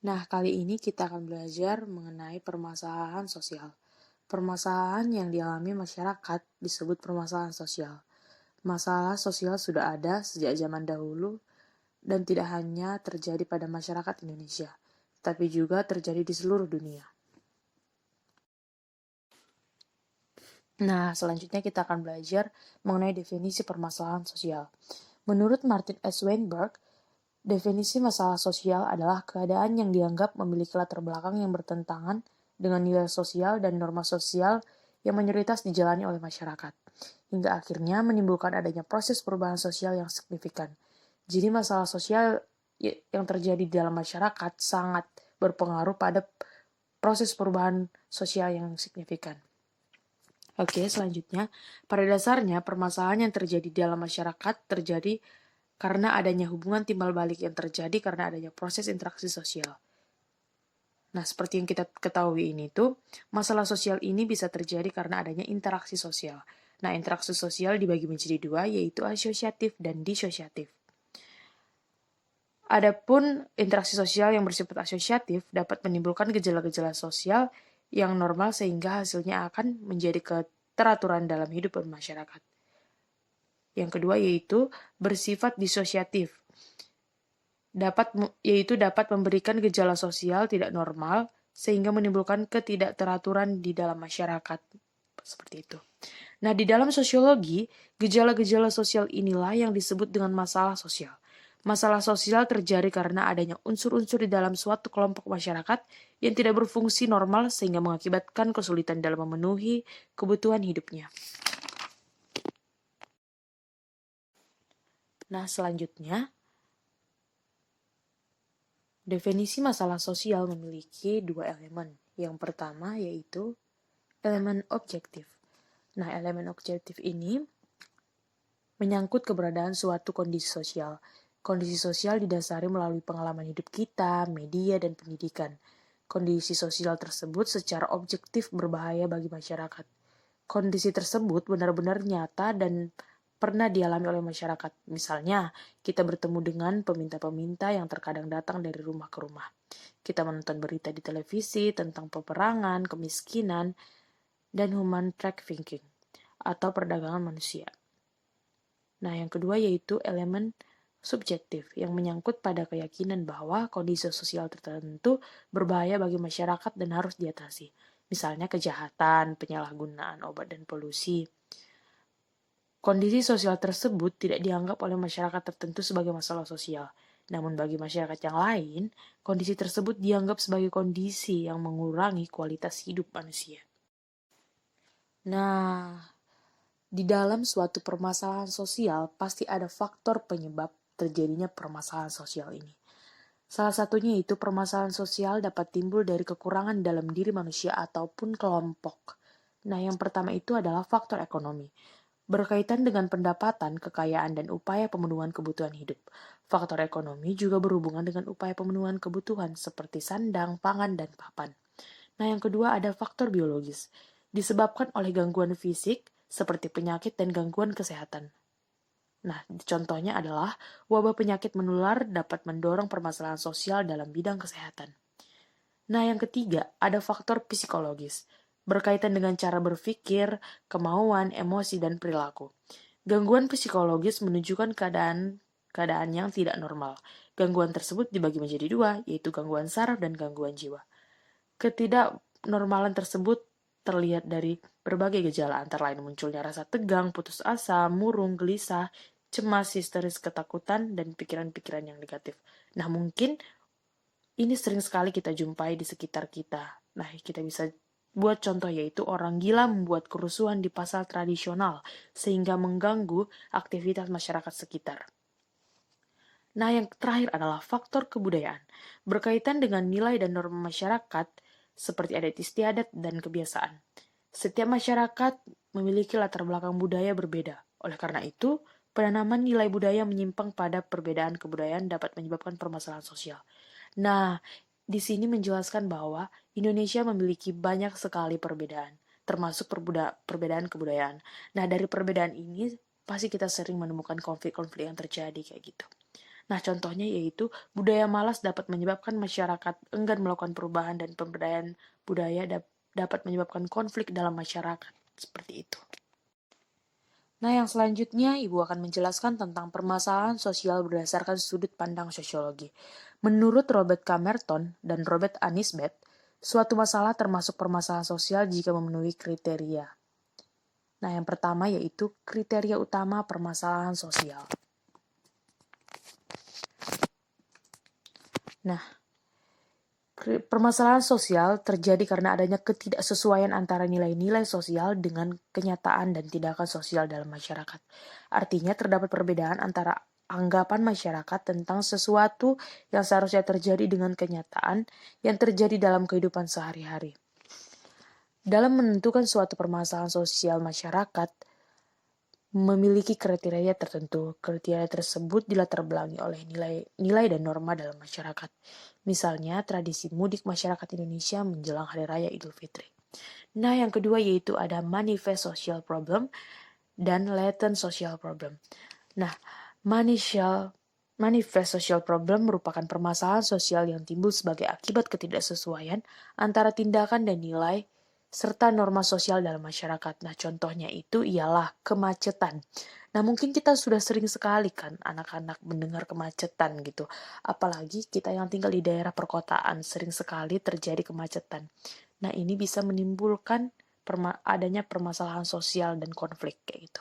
Nah, kali ini kita akan belajar mengenai permasalahan sosial. Permasalahan yang dialami masyarakat disebut permasalahan sosial. Masalah sosial sudah ada sejak zaman dahulu dan tidak hanya terjadi pada masyarakat Indonesia, tapi juga terjadi di seluruh dunia. Nah, selanjutnya kita akan belajar mengenai definisi permasalahan sosial. Menurut Martin S. Weinberg, definisi masalah sosial adalah keadaan yang dianggap memiliki latar belakang yang bertentangan dengan nilai sosial dan norma sosial yang mayoritas dijalani oleh masyarakat, hingga akhirnya menimbulkan adanya proses perubahan sosial yang signifikan. Jadi masalah sosial yang terjadi di dalam masyarakat sangat berpengaruh pada proses perubahan sosial yang signifikan. Oke, selanjutnya, pada dasarnya permasalahan yang terjadi di dalam masyarakat terjadi karena adanya hubungan timbal balik yang terjadi karena adanya proses interaksi sosial. Nah, seperti yang kita ketahui ini tuh, masalah sosial ini bisa terjadi karena adanya interaksi sosial. Nah, interaksi sosial dibagi menjadi dua, yaitu asosiatif dan disosiatif. Adapun interaksi sosial yang bersifat asosiatif dapat menimbulkan gejala-gejala sosial yang normal sehingga hasilnya akan menjadi keteraturan dalam hidup bermasyarakat. Yang kedua yaitu bersifat disosiatif. Dapat memberikan gejala sosial tidak normal sehingga menimbulkan ketidakteraturan di dalam masyarakat. Seperti itu. Nah, di dalam sosiologi, gejala-gejala sosial inilah yang disebut dengan masalah sosial. Masalah sosial terjadi karena adanya unsur-unsur di dalam suatu kelompok masyarakat yang tidak berfungsi normal sehingga mengakibatkan kesulitan dalam memenuhi kebutuhan hidupnya. Nah, selanjutnya, definisi masalah sosial memiliki dua elemen. Yang pertama yaitu elemen objektif. Nah, elemen objektif ini menyangkut keberadaan suatu kondisi sosial. Kondisi sosial didasari melalui pengalaman hidup kita, media, dan pendidikan. Kondisi sosial tersebut secara objektif berbahaya bagi masyarakat. Kondisi tersebut benar-benar nyata dan pernah dialami oleh masyarakat. Misalnya, kita bertemu dengan peminta-peminta yang terkadang datang dari rumah ke rumah. Kita menonton berita di televisi tentang peperangan, kemiskinan, dan human trafficking atau perdagangan manusia. Nah, yang kedua yaitu elemen subjektif yang menyangkut pada keyakinan bahwa kondisi sosial tertentu berbahaya bagi masyarakat dan harus diatasi. Misalnya kejahatan, penyalahgunaan obat dan polusi. Kondisi sosial tersebut tidak dianggap oleh masyarakat tertentu sebagai masalah sosial. Namun bagi masyarakat yang lain, kondisi tersebut dianggap sebagai kondisi yang mengurangi kualitas hidup manusia. Nah, di dalam suatu permasalahan sosial pasti ada faktor penyebab terjadinya permasalahan sosial ini. Salah satunya itu permasalahan sosial dapat timbul dari kekurangan dalam diri manusia ataupun kelompok. Nah, yang pertama itu adalah faktor ekonomi. Berkaitan dengan pendapatan, kekayaan, dan upaya pemenuhan kebutuhan hidup. Faktor ekonomi juga berhubungan dengan upaya pemenuhan kebutuhan seperti sandang, pangan, dan papan. Nah, yang kedua ada faktor biologis. Disebabkan oleh gangguan fisik seperti penyakit dan gangguan kesehatan. Nah, contohnya adalah wabah penyakit menular dapat mendorong permasalahan sosial dalam bidang kesehatan. Nah, yang ketiga, ada faktor psikologis, berkaitan dengan cara berpikir, kemauan, emosi, dan perilaku. Gangguan psikologis menunjukkan keadaan yang tidak normal. Gangguan tersebut dibagi menjadi dua, yaitu gangguan saraf dan gangguan jiwa. Ketidaknormalan tersebut terlihat dari berbagai gejala, antara lain munculnya rasa tegang, putus asa, murung, gelisah, cemas, histeris, ketakutan, dan pikiran-pikiran yang negatif. Nah, mungkin ini sering sekali kita jumpai di sekitar kita. Nah, kita bisa buat contoh yaitu orang gila membuat kerusuhan di pasar tradisional sehingga mengganggu aktivitas masyarakat sekitar. Nah, yang terakhir adalah faktor kebudayaan. Berkaitan dengan nilai dan norma masyarakat seperti adat istiadat dan kebiasaan. Setiap masyarakat memiliki latar belakang budaya berbeda. Oleh karena itu, penanaman nilai budaya menyimpang pada perbedaan kebudayaan dapat menyebabkan permasalahan sosial. Nah, di sini menjelaskan bahwa Indonesia memiliki banyak sekali perbedaan, termasuk perbedaan kebudayaan. Nah, dari perbedaan ini pasti kita sering menemukan konflik-konflik yang terjadi kayak gitu. Nah, contohnya yaitu budaya malas dapat menyebabkan masyarakat enggan melakukan perubahan dan pemberdayaan budaya dapat menyebabkan konflik dalam masyarakat. Seperti itu. Nah, yang selanjutnya Ibu akan menjelaskan tentang permasalahan sosial berdasarkan sudut pandang sosiologi. Menurut Robert Camerton dan Robert Anisbet, suatu masalah termasuk permasalahan sosial jika memenuhi kriteria. Nah, yang pertama yaitu kriteria utama permasalahan sosial. Nah, permasalahan sosial terjadi karena adanya ketidaksesuaian antara nilai-nilai sosial dengan kenyataan dan tindakan sosial dalam masyarakat. Artinya terdapat perbedaan antara anggapan masyarakat tentang sesuatu yang seharusnya terjadi dengan kenyataan yang terjadi dalam kehidupan sehari-hari. Dalam menentukan suatu permasalahan sosial masyarakat, memiliki kriteria tertentu. Kriteria tersebut dilatar belakangi oleh nilai dan norma dalam masyarakat. Misalnya, tradisi mudik masyarakat Indonesia menjelang Hari Raya Idul Fitri. Nah, yang kedua yaitu ada manifest social problem dan latent social problem. Nah, manifest social problem merupakan permasalahan sosial yang timbul sebagai akibat ketidaksesuaian antara tindakan dan nilai serta norma sosial dalam masyarakat. Nah, contohnya itu ialah kemacetan. Nah, mungkin kita sudah sering sekali kan anak-anak mendengar kemacetan gitu. Apalagi kita yang tinggal di daerah perkotaan, sering sekali terjadi kemacetan. Nah, ini bisa menimbulkan adanya permasalahan sosial dan konflik kayak gitu.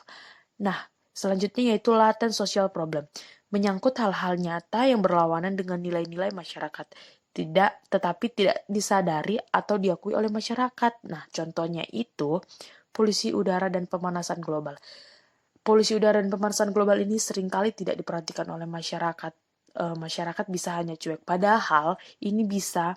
Nah, selanjutnya yaitu latent social problem. Menyangkut hal-hal nyata yang berlawanan dengan nilai-nilai masyarakat tetapi tidak disadari atau diakui oleh masyarakat. Nah, contohnya itu polusi udara dan pemanasan global. Polusi udara dan pemanasan global ini seringkali tidak diperhatikan oleh masyarakat. Masyarakat bisa hanya cuek. Padahal ini bisa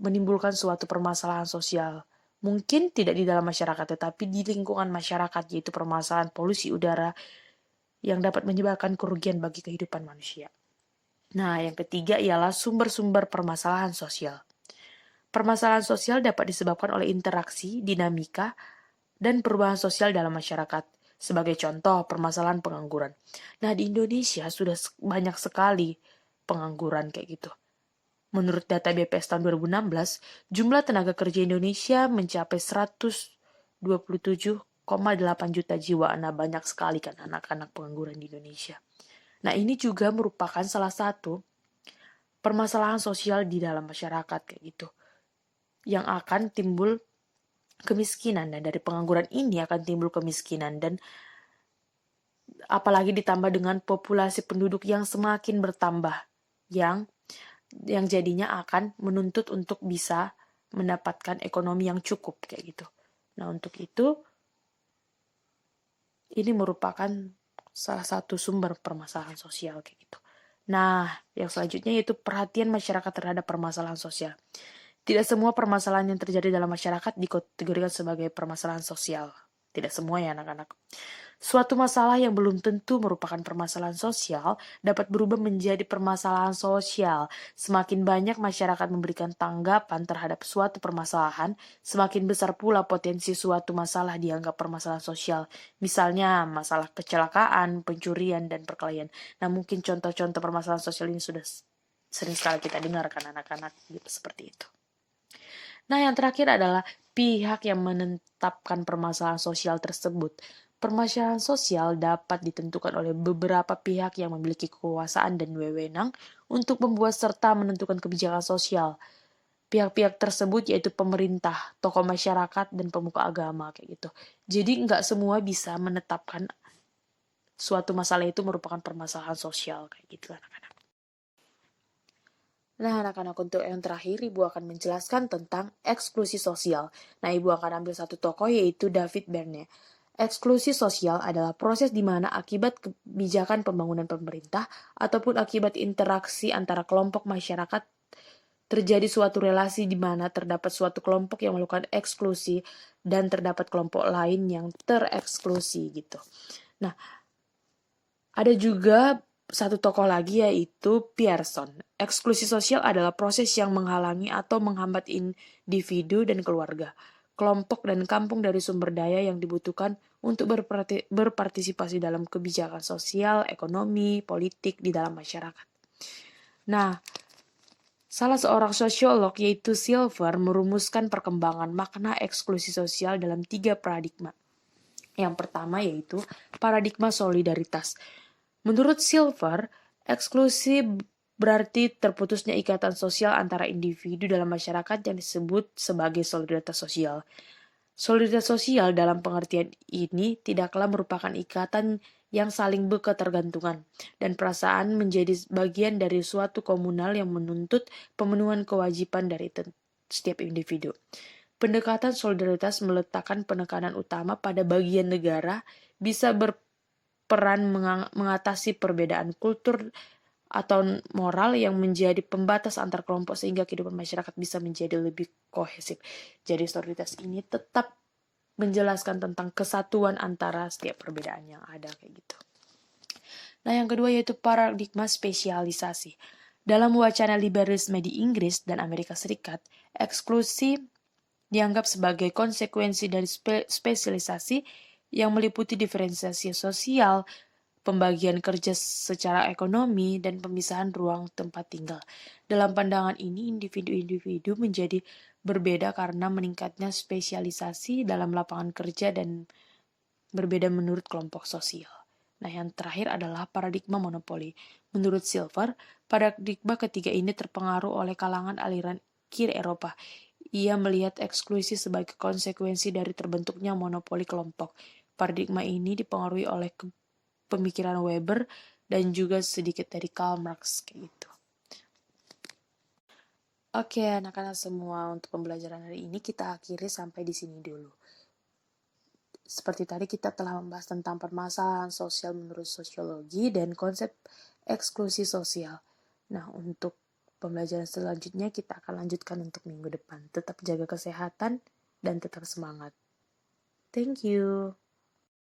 menimbulkan suatu permasalahan sosial. Mungkin tidak di dalam masyarakat, tetapi di lingkungan masyarakat, yaitu permasalahan polusi udara yang dapat menyebabkan kerugian bagi kehidupan manusia. Nah, yang ketiga ialah sumber-sumber permasalahan sosial. Permasalahan sosial dapat disebabkan oleh interaksi, dinamika, dan perubahan sosial dalam masyarakat. Sebagai contoh, permasalahan pengangguran. Nah, di Indonesia sudah banyak sekali pengangguran kayak gitu. Menurut data BPS tahun 2016, jumlah tenaga kerja Indonesia mencapai 127,8 juta jiwa. Nah, banyak sekali kan anak-anak pengangguran di Indonesia. Nah, ini juga merupakan salah satu permasalahan sosial di dalam masyarakat kayak gitu. Yang akan timbul kemiskinan, dan dari pengangguran ini akan timbul kemiskinan, dan apalagi ditambah dengan populasi penduduk yang semakin bertambah, yang jadinya akan menuntut untuk bisa mendapatkan ekonomi yang cukup kayak gitu. Nah, untuk itu ini merupakan salah satu sumber permasalahan sosial kayak gitu. Nah, yang selanjutnya yaitu perhatian masyarakat terhadap permasalahan sosial. Tidak semua permasalahan yang terjadi dalam masyarakat dikategorikan sebagai permasalahan sosial. Tidak semua ya anak-anak. Suatu masalah yang belum tentu merupakan permasalahan sosial dapat berubah menjadi permasalahan sosial. Semakin banyak masyarakat memberikan tanggapan terhadap suatu permasalahan, semakin besar pula potensi suatu masalah dianggap permasalahan sosial. Misalnya masalah kecelakaan, pencurian, dan perkelahian. Nah, mungkin contoh-contoh permasalahan sosial ini sudah sering sekali kita dengarkan anak-anak gitu, seperti itu. Nah, yang terakhir adalah pihak yang menetapkan permasalahan sosial tersebut. Permasalahan sosial dapat ditentukan oleh beberapa pihak yang memiliki kekuasaan dan wewenang untuk membuat serta menentukan kebijakan sosial. Pihak-pihak tersebut yaitu pemerintah, tokoh masyarakat, dan pemuka agama kayak gitu. Jadi nggak semua bisa menetapkan suatu masalah itu merupakan permasalahan sosial kayak gitu anak-anak. Nah, anak-anak, untuk yang terakhir, Ibu akan menjelaskan tentang eksklusi sosial. Nah, Ibu akan ambil satu tokoh yaitu David Berne. Eksklusi sosial adalah proses di mana akibat kebijakan pembangunan pemerintah ataupun akibat interaksi antara kelompok masyarakat terjadi suatu relasi di mana terdapat suatu kelompok yang melakukan eksklusi dan terdapat kelompok lain yang tereksklusi gitu. Nah, ada juga satu tokoh lagi yaitu Pearson. Eksklusi sosial adalah proses yang menghalangi atau menghambat individu dan keluarga, kelompok dan kampung dari sumber daya yang dibutuhkan untuk berpartisipasi dalam kebijakan sosial, ekonomi, politik di dalam masyarakat. Nah, salah seorang sosiolog yaitu Silver merumuskan perkembangan makna eksklusi sosial dalam 3 paradigma. Yang pertama yaitu paradigma solidaritas. Menurut Silver, eksklusi berarti terputusnya ikatan sosial antara individu dalam masyarakat yang disebut sebagai solidaritas sosial. Solidaritas sosial dalam pengertian ini tidaklah merupakan ikatan yang saling berketergantungan dan perasaan menjadi bagian dari suatu komunal yang menuntut pemenuhan kewajiban dari setiap individu. Pendekatan solidaritas meletakkan penekanan utama pada bagian negara bisa berperan mengatasi perbedaan kultur atau moral yang menjadi pembatas antar kelompok sehingga kehidupan masyarakat bisa menjadi lebih kohesif. Jadi solidaritas ini tetap menjelaskan tentang kesatuan antara setiap perbedaan yang ada kayak gitu. Nah, yang kedua yaitu paradigma spesialisasi. Dalam wacana liberalisme di Inggris dan Amerika Serikat, eksklusi dianggap sebagai konsekuensi dari spesialisasi yang meliputi diferensiasi sosial, pembagian kerja secara ekonomi, dan pemisahan ruang tempat tinggal. Dalam pandangan ini, individu-individu menjadi berbeda karena meningkatnya spesialisasi dalam lapangan kerja dan berbeda menurut kelompok sosial. Nah, yang terakhir adalah paradigma monopoli. Menurut Silver, paradigma ketiga ini terpengaruh oleh kalangan aliran kiri Eropa. Ia melihat eksklusi sebagai konsekuensi dari terbentuknya monopoli kelompok. Paradigma ini dipengaruhi oleh pemikiran Weber dan juga sedikit dari Karl Marx kayak gitu. Oke, anak-anak semua, untuk pembelajaran hari ini kita akhiri sampai di sini dulu. Seperti tadi kita telah membahas tentang permasalahan sosial menurut sosiologi dan konsep eksklusi sosial. Nah, untuk pembelajaran selanjutnya kita akan lanjutkan untuk minggu depan. Tetap jaga kesehatan dan tetap semangat. Thank you.